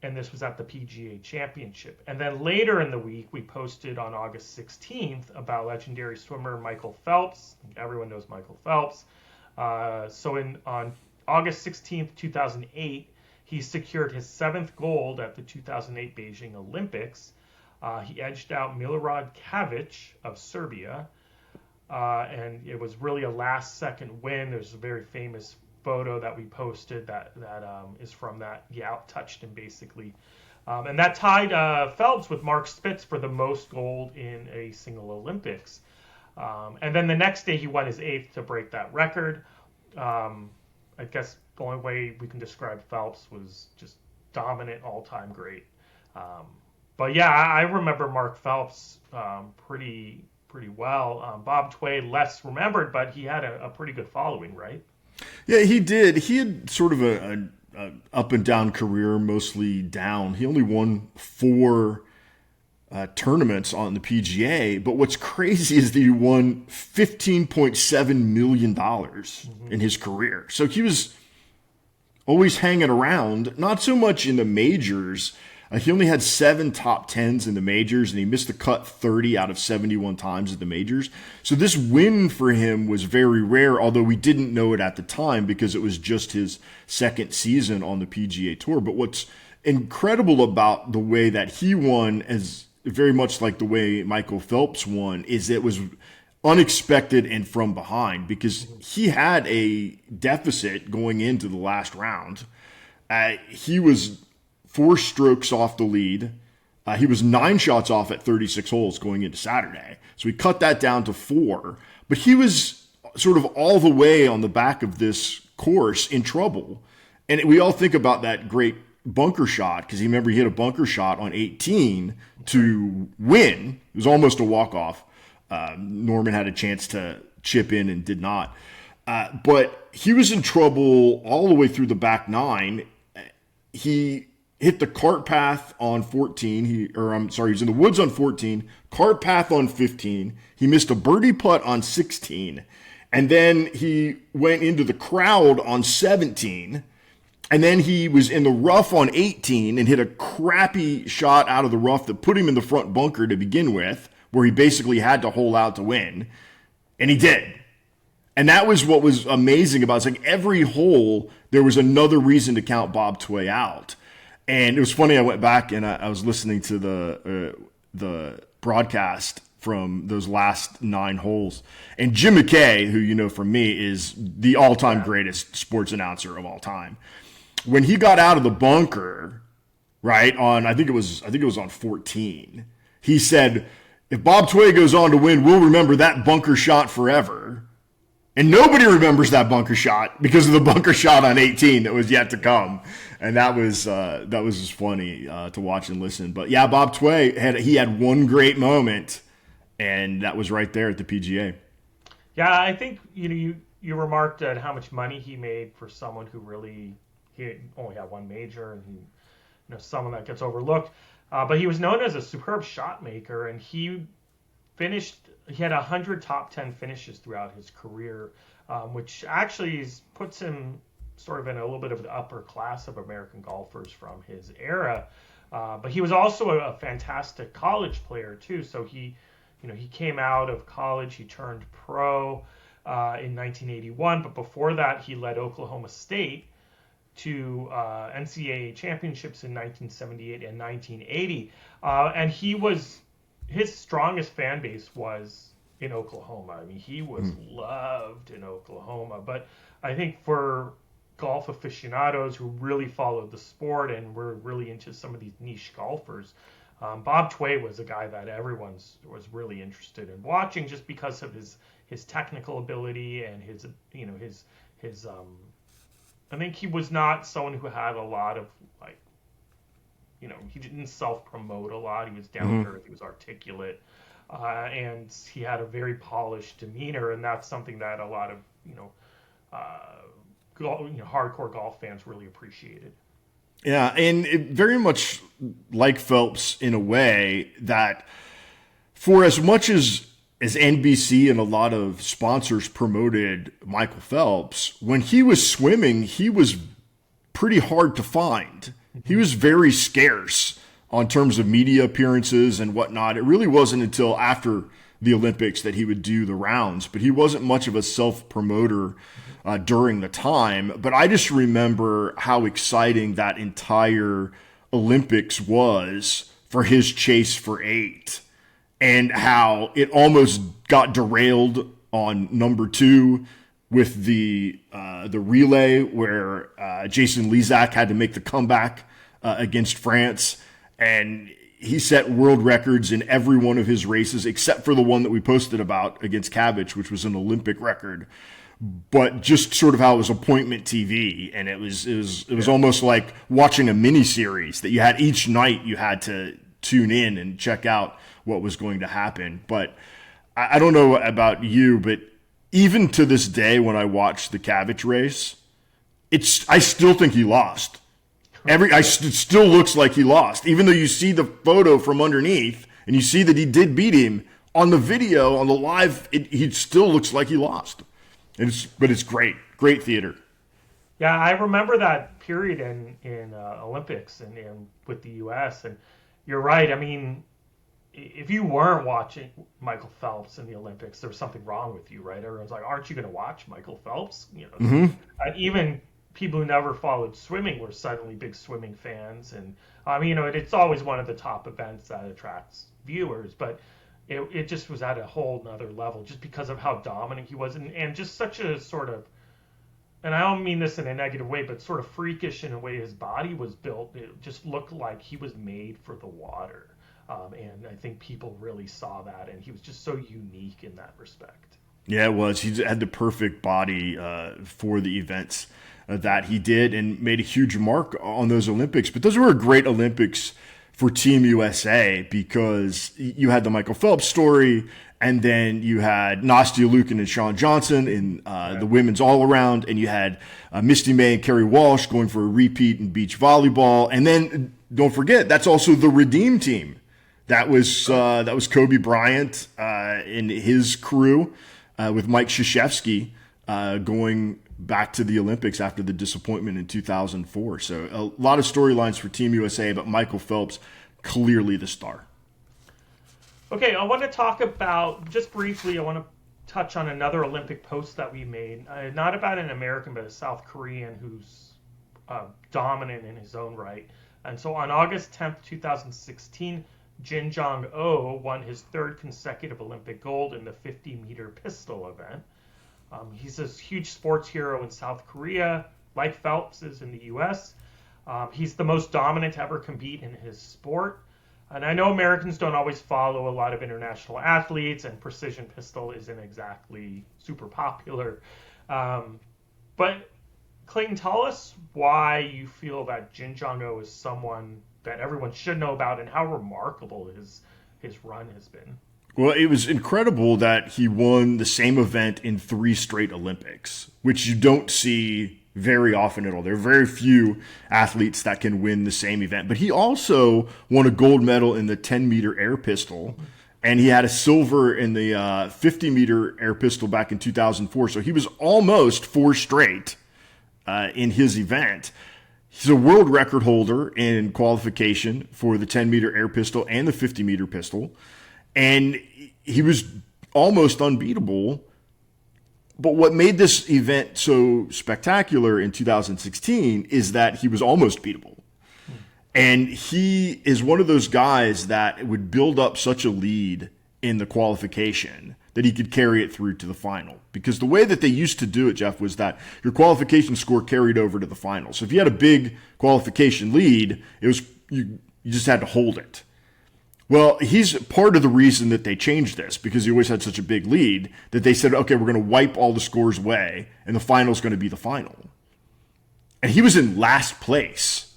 And this was at the PGA Championship. And then later in the week, we posted on August 16th about legendary swimmer Michael Phelps. Everyone knows Michael Phelps. On August 16th, 2008, he secured his 7th gold at the 2008 Beijing Olympics. He edged out Milorad Cavic of Serbia. And it was really a last-second win. There's a very famous photo that we posted that is from that. He out-touched him, basically. And that tied Phelps with Mark Spitz for the most gold in a single Olympics. And then the next day, he won his 8th to break that record. I guess the only way we can describe Phelps was just dominant, all-time great. But yeah, I remember Mark Phelps pretty well. Bob Tway, less remembered, but he had a pretty good following, right? Yeah, he did. He had sort of a up and down career, mostly down. He only won 4 tournaments on the PGA, but what's crazy is that he won $15.7 million in his career. So he was always hanging around, not so much in the majors. He only had 7 top 10s in the majors, and he missed the cut 30 out of 71 times at the majors. So this win for him was very rare, although we didn't know it at the time because it was just his second season on the PGA Tour. But what's incredible about the way that he won, as very much like the way Michael Phelps won, is it was unexpected and from behind because he had a deficit going into the last round. He was 4 strokes off the lead. He was 9 shots off at 36 holes going into Saturday. So he cut that down to 4. But he was sort of all the way on the back of this course in trouble. And we all think about that great bunker shot because he hit a bunker shot on 18 to win. It was almost a walk-off. Norman had a chance to chip in and did not. But he was in trouble all the way through the back 9. He hit the cart path on 14. He was in the woods on 14, cart path on 15. He missed a birdie putt on 16. And then he went into the crowd on 17. And then he was in the rough on 18 and hit a crappy shot out of the rough that put him in the front bunker to begin with, where he basically had to hole out to win. And he did. And that was what was amazing about it. It's like every hole, there was another reason to count Bob Tway out. And it was funny, I went back and I was listening to the broadcast from those last 9 holes. And Jim McKay, who you know from me, is the all-time greatest sports announcer of all time. When he got out of the bunker, right, I think it was on 14, he said, if Bob Tway goes on to win, we'll remember that bunker shot forever. And nobody remembers that bunker shot because of the bunker shot on 18 that was yet to come. And that was just funny to watch and listen. But yeah, Bob Tway had one great moment, and that was right there at the PGA. Yeah, I think you remarked at how much money he made for someone who he only had one major, and someone that gets overlooked. But he was known as a superb shot maker, and he had 100 top 10 finishes throughout his career, which actually puts him sort of in a little bit of the upper class of American golfers from his era. But he was also a fantastic college player too. So he came out of college, he turned pro in 1981. But before that, he led Oklahoma State to NCAA championships in 1978 and 1980. And his strongest fan base was in Oklahoma. I mean, he was loved in Oklahoma. But I think for golf aficionados who really followed the sport and were really into some of these niche golfers, Bob Tway was a guy that everyone was really interested in watching, just because of his technical ability and his I think he was not someone who had a lot of he didn't self-promote a lot. He was down to earth, he was articulate, and he had a very polished demeanor, and that's something that a lot of hardcore golf fans really appreciated. Yeah, and it very much like Phelps in a way that for as much as NBC and a lot of sponsors promoted Michael Phelps, when he was swimming, he was pretty hard to find. He was very scarce on terms of media appearances and whatnot. It really wasn't until after the Olympics that he would do the rounds, but he wasn't much of a self-promoter during the time. But I just remember how exciting that entire Olympics was for his chase for 8, and how it almost got derailed on number 2 with the relay where Jason Lezak had to make the comeback against France, and he set world records in every one of his races except for the one that we posted about against Cabbage, which was an Olympic record. But just sort of how it was appointment TV, and it was almost like watching a mini series that you had each night. You had to tune in and check out what was going to happen. But I don't know about you, but even to this day, when I watch the Cabbage race, I still think he lost. It still looks like he lost, even though you see the photo from underneath and you see that he did beat him on the video, on the live. He still looks like he lost. But it's great theater. Yeah, I remember that period in Olympics and with the U.S. And you're right. I mean, if you weren't watching Michael Phelps in the Olympics, there was something wrong with you, right? Everyone's like, "Aren't you going to watch Michael Phelps?" Even people who never followed swimming were suddenly big swimming fans. And it's always one of the top events that attracts viewers, but it just was at a whole nother level just because of how dominant he was, and just such a sort of, and I don't mean this in a negative way, but sort of freakish in a way his body was built. It just looked like he was made for the water. And I think people really saw that, and he was just so unique in that respect. Yeah, it was. He had the perfect body for the events that he did, and made a huge mark on those Olympics. But those were a great Olympics for Team USA, because you had the Michael Phelps story, and then you had Nastia Liukin and Shawn Johnson in the women's all-around, and you had Misty May and Kerry Walsh going for a repeat in beach volleyball. And then, don't forget, that's also the Redeem team. That was Kobe Bryant and his crew with Mike Krzyzewski going back to the Olympics after the disappointment in 2004. So a lot of storylines for Team USA, but Michael Phelps, clearly the star. Okay, I want to talk about, just briefly, I want to touch on another Olympic post that we made. Not about an American, but a South Korean who's dominant in his own right. And so on August 10th, 2016, Jin Jong-oh won his 3rd consecutive Olympic gold in the 50-meter pistol event. He's a huge sports hero in South Korea, like Phelps is in the U.S. He's the most dominant to ever compete in his sport. And I know Americans don't always follow a lot of international athletes, and precision pistol isn't exactly super popular. But Clayton, tell us why you feel that Jin Jong-oh is someone that everyone should know about, and how remarkable his run has been. Well, it was incredible that he won the same event in 3 straight Olympics, which you don't see very often at all. There are very few athletes that can win the same event. But he also won a gold medal in the 10-meter air pistol, and he had a silver in the 50-meter air pistol back in 2004. So he was almost 4 straight in his event. He's a world record holder in qualification for the 10-meter air pistol and the 50-meter pistol. And he was almost unbeatable. But what made this event so spectacular in 2016 is that he was almost beatable. And he is one of those guys that would build up such a lead in the qualification that he could carry it through to the final. Because the way that they used to do it, Jeff, was that your qualification score carried over to the final. So if you had a big qualification lead, it was you just had to hold it. Well, he's part of the reason that they changed this, because he always had such a big lead that they said, okay, we're going to wipe all the scores away, and the final's going to be the final. And he was in last place,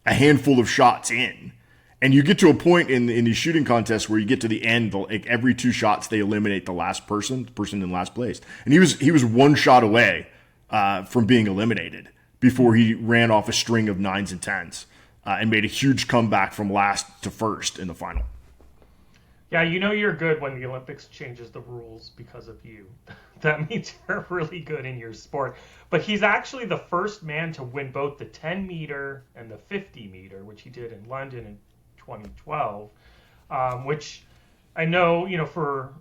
a handful of shots in. And you get to a point in these shooting contests where you get to the end, like every 2 shots, they eliminate the last person, the person in last place. And he was 1 shot away from being eliminated before he ran off a string of 9s and 10s. And made a huge comeback from last to first in the final. Yeah, you know you're good when the Olympics changes the rules because of you. That means you're really good in your sport. But he's actually the first man to win both the 10-meter and the 50-meter, which he did in London in 2012, which I know,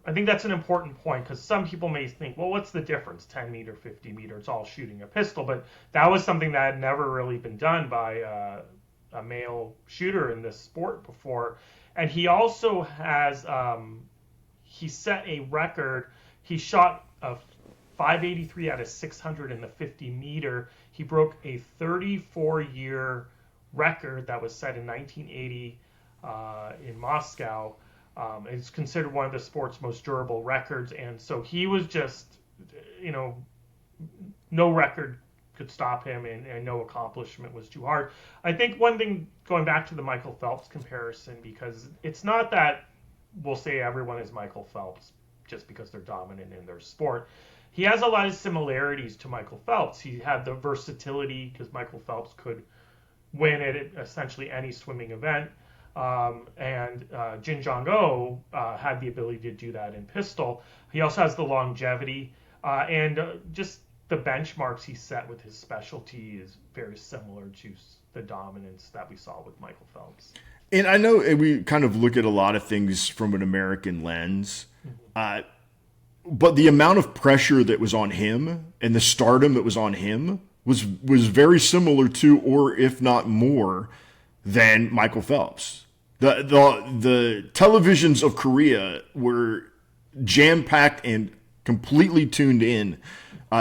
I think that's an important point, because some people may think, well, what's the difference, 10-meter, 50-meter? It's all shooting a pistol. But that was something that had never really been done by a male shooter in this sport before. And he also has he set a record. He shot a 583 out of 600 in the 50-meter. He broke a 34-year record that was set in 1980 in Moscow. It's considered one of the sport's most durable records, and so he was just, no record could stop him, and no accomplishment was too hard. I think one thing, going back to the Michael Phelps comparison, because it's not that we'll say everyone is Michael Phelps just because they're dominant in their sport. He has a lot of similarities to Michael Phelps. He had the versatility, because Michael Phelps could win at essentially any swimming event. And Jin Jong-oh had the ability to do that in pistol. He also has the longevity and just the benchmarks he set with his specialty is very similar to the dominance that we saw with Michael Phelps. And I know we kind of look at a lot of things from an American lens, but the amount of pressure that was on him and the stardom that was on him was very similar to, or if not more, than Michael Phelps. The televisions of Korea were jam-packed and completely tuned in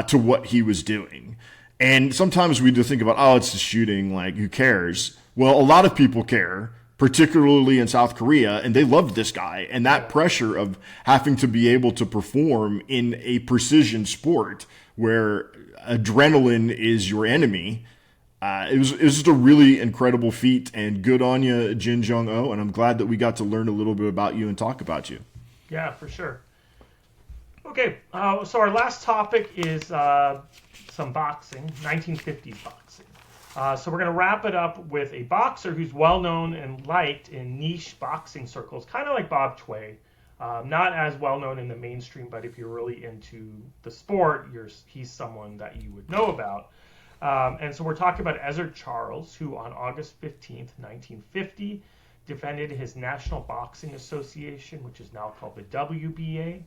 to what he was doing. And sometimes we do think about, oh, it's just shooting, like, who cares? Well, a lot of people care, particularly in South Korea, and they loved this guy. And that pressure of having to be able to perform in a precision sport where adrenaline is your enemy, it was just a really incredible feat, and good on you, Jin Jong-oh, and I'm glad that we got to learn a little bit about you and talk about you. Yeah, for sure. Okay, so our last topic is some boxing, 1950s boxing. So we're going to wrap it up with a boxer who's well known and liked in niche boxing circles, kind of like Bob Tway. Not as well known in the mainstream, but if you're really into the sport, he's someone that you would know about. And so we're talking about Ezzard Charles, who on August 15th, 1950, defended his National Boxing Association, which is now called the WBA.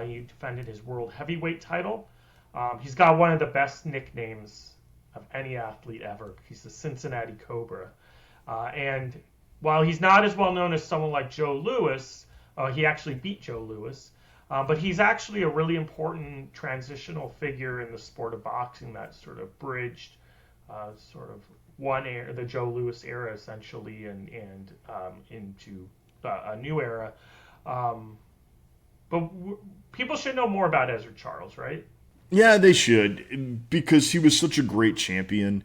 He defended his world heavyweight title. He's got one of the best nicknames of any athlete ever. He's the Cincinnati Cobra. And while he's not as well known as someone like Joe Louis, he actually beat Joe Louis. But he's actually a really important transitional figure in the sport of boxing that sort of bridged sort of one era, the Joe Louis era essentially, and into a new era. But people should know more about Ezzard Charles, right? Yeah, they should, because he was such a great champion.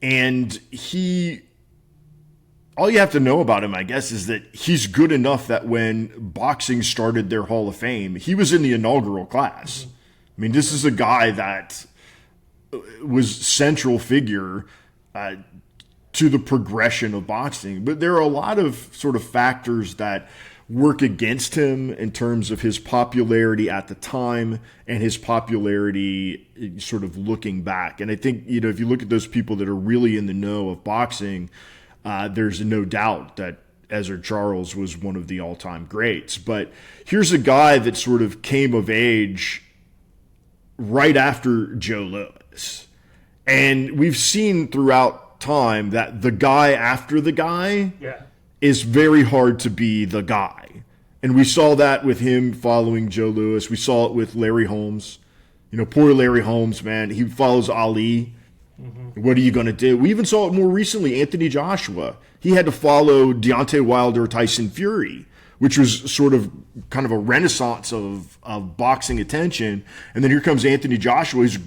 And all you have to know about him, I guess, is that he's good enough that when boxing started their Hall of Fame, he was in the inaugural class. Mm-hmm. I mean, this is a guy that was central figure to the progression of boxing. But there are a lot of sort of factors that work against him in terms of his popularity at the time and his popularity sort of looking back. And I think, if you look at those people that are really in the know of boxing, there's no doubt that Ezzard Charles was one of the all-time greats. But here's a guy that sort of came of age right after Joe Louis. And we've seen throughout time that the guy after the guy is very hard to be the guy. And we saw that with him following Joe Louis. We saw it with Larry Holmes. Poor Larry Holmes, man. He follows Ali. Mm-hmm. What are you going to do? We even saw it more recently, Anthony Joshua. He had to follow Deontay Wilder, Tyson Fury, which was sort of kind of a renaissance of boxing attention. And then here comes Anthony Joshua. He's a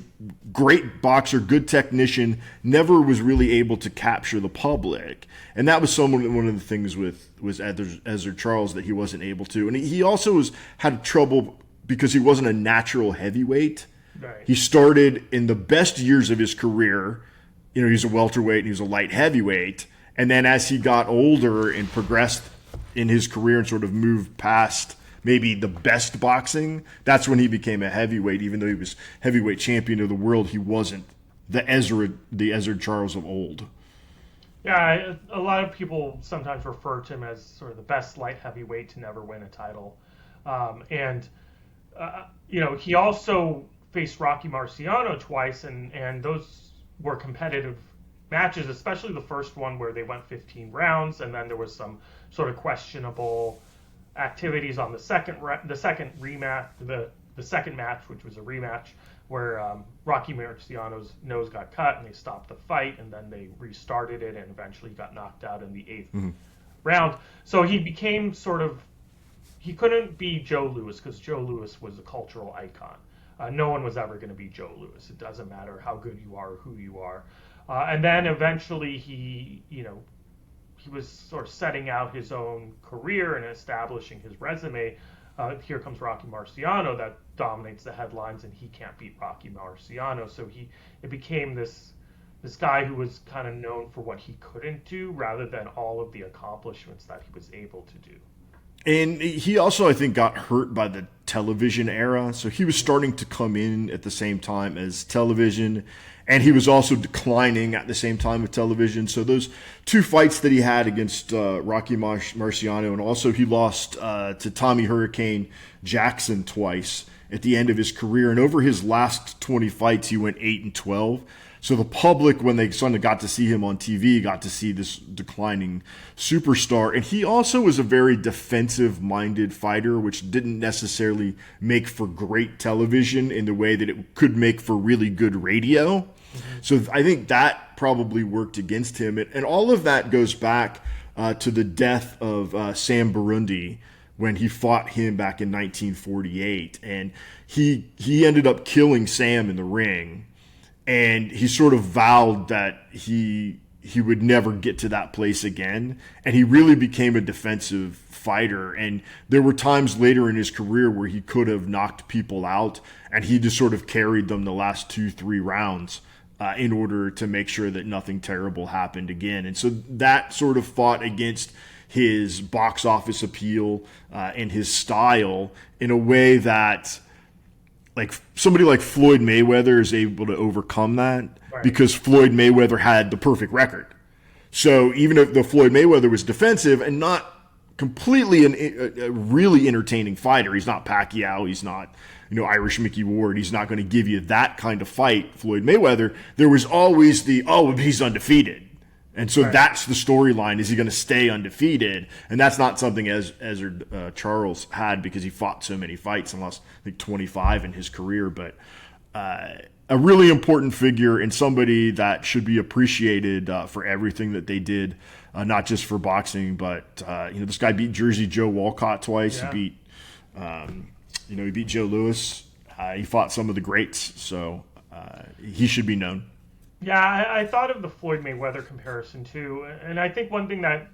great boxer, good technician, never was really able to capture the public. And that was one of the things with Ezzard Charles that he wasn't able to. And he also had trouble because he wasn't a natural heavyweight. Right. He started in the best years of his career. He's a welterweight and he was a light heavyweight. And then as he got older and progressed in his career and sort of moved past maybe the best boxing, that's when he became a heavyweight. Even though he was heavyweight champion of the world, he wasn't the Ezzard Charles of old. Yeah, a lot of people sometimes refer to him as sort of the best light heavyweight to never win a title. He also faced Rocky Marciano twice, and those were competitive matches, especially the first one where they went 15 rounds, and then there was some sort of questionable activities on the second rematch, the second match, which was a rematch, where Rocky Marciano's nose got cut and they stopped the fight, and then they restarted it and eventually got knocked out in the 8th round. So he became he couldn't be Joe Louis because Joe Louis was a cultural icon. No one was ever going to be Joe Louis. It doesn't matter how good you are or who you are. And then eventually he was sort of setting out his own career and establishing his resume. Here comes Rocky Marciano that dominates the headlines, and he can't beat Rocky Marciano. So it became this guy who was kind of known for what he couldn't do rather than all of the accomplishments that he was able to do. And he also, I think, got hurt by the television era. So he was starting to come in at the same time as television, and he was also declining at the same time with television. So those two fights that he had against Rocky Marciano, and also he lost to Tommy Hurricane Jackson twice at the end of his career. And over his last 20 fights, he went 8-12. So the public, when they suddenly got to see him on TV, got to see this declining superstar. And he also was a very defensive-minded fighter, which didn't necessarily make for great television in the way that it could make for really good radio. Mm-hmm. So I think that probably worked against him. And all of that goes back to the death of Sam Burundi when he fought him back in 1948. And he ended up killing Sam in the ring. And he sort of vowed that he would never get to that place again. And he really became a defensive fighter. And there were times later in his career where he could have knocked people out, and he just sort of carried them the last 2-3 rounds in order to make sure that nothing terrible happened again. And so that sort of fought against his box office appeal and his style in a way that like somebody like Floyd Mayweather is able to overcome that, right, because Floyd Mayweather had the perfect record. So even if the Floyd Mayweather was defensive and not completely a really entertaining fighter, he's not Pacquiao, he's not Irish Mickey Ward, he's not going to give you that kind of fight, Floyd Mayweather. There was always he's undefeated. And so that's the storyline. Is he going to stay undefeated? And that's not something Ezzard Charles had, because he fought so many fights and lost, I think, 25 in his career. But a really important figure and somebody that should be appreciated for everything that they did, not just for boxing, but this guy beat Jersey Joe Walcott twice. Yeah. He beat Joe Louis. He fought some of the greats, so he should be known. Yeah, I thought of the Floyd Mayweather comparison too, and I think one thing that,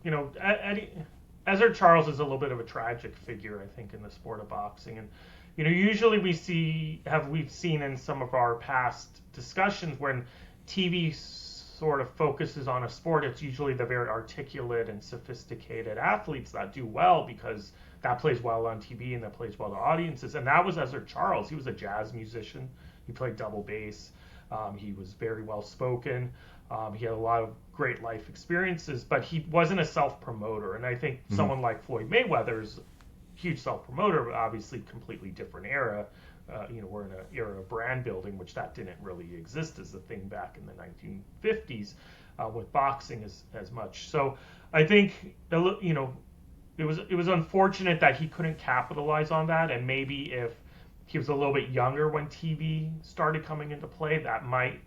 Ezzard Charles is a little bit of a tragic figure, I think, in the sport of boxing, and usually we've seen in some of our past discussions when TV sort of focuses on a sport, it's usually the very articulate and sophisticated athletes that do well because that plays well on TV and that plays well to audiences. And that was Ezra Charles. He was a jazz musician. He played double bass. He was very well spoken. He had a lot of great life experiences, but he wasn't a self-promoter. And I think someone like Floyd Mayweather is a huge self-promoter, but obviously completely different era. We're in an era of brand building, which that didn't really exist as a thing back in the 1950s with boxing as much. So I think, it was unfortunate that he couldn't capitalize on that, and maybe if he was a little bit younger when TV started coming into play, that might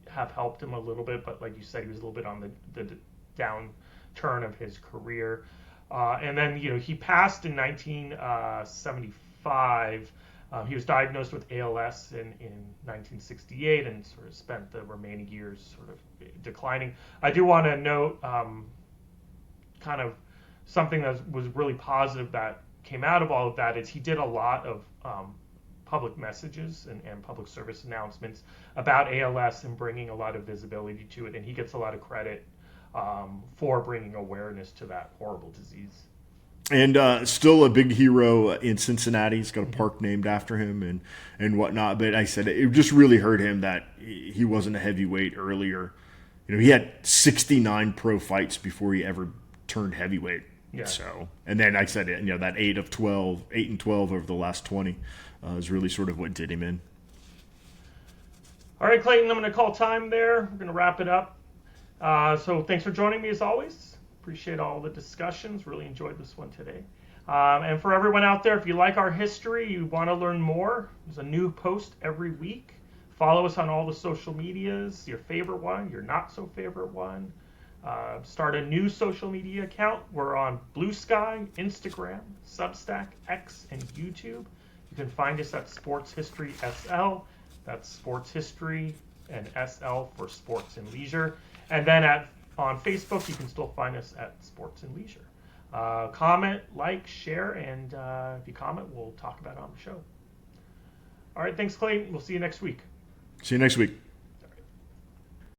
have helped him a little bit. But like you said, he was a little bit on the downturn of his career. And then, he passed in 1975. He was diagnosed with ALS in 1968 and sort of spent the remaining years sort of declining. I do want to note kind of something that was really positive that came out of all of that is he did a lot of public messages and public service announcements about ALS and bringing a lot of visibility to it, and he gets a lot of credit for bringing awareness to that horrible disease. And still a big hero in Cincinnati. He's got a park named after him and whatnot. But I said it just really hurt him that he wasn't a heavyweight earlier. He had 69 pro fights before he ever turned heavyweight. Yeah. So, and then I said that 8 and 12 over the last 20 is really sort of what did him in. All right, Clayton, I'm going to call time there. We're going to wrap it up. So thanks for joining me as always. Appreciate all the discussions. Really enjoyed this one today. And for everyone out there, if you like our history, you want to learn more, there's a new post every week. Follow us on all the social medias, your favorite one, your not so favorite one. Start a new social media account. We're on Blue Sky, Instagram, Substack, X, and YouTube. You can find us at Sports History SL. That's Sports History and SL for Sports and Leisure. And then on Facebook, you can still find us at Sports and Leisure. Comment, like, share, and if you comment, we'll talk about it on the show. All right, thanks, Clayton. We'll see you next week. See you next week.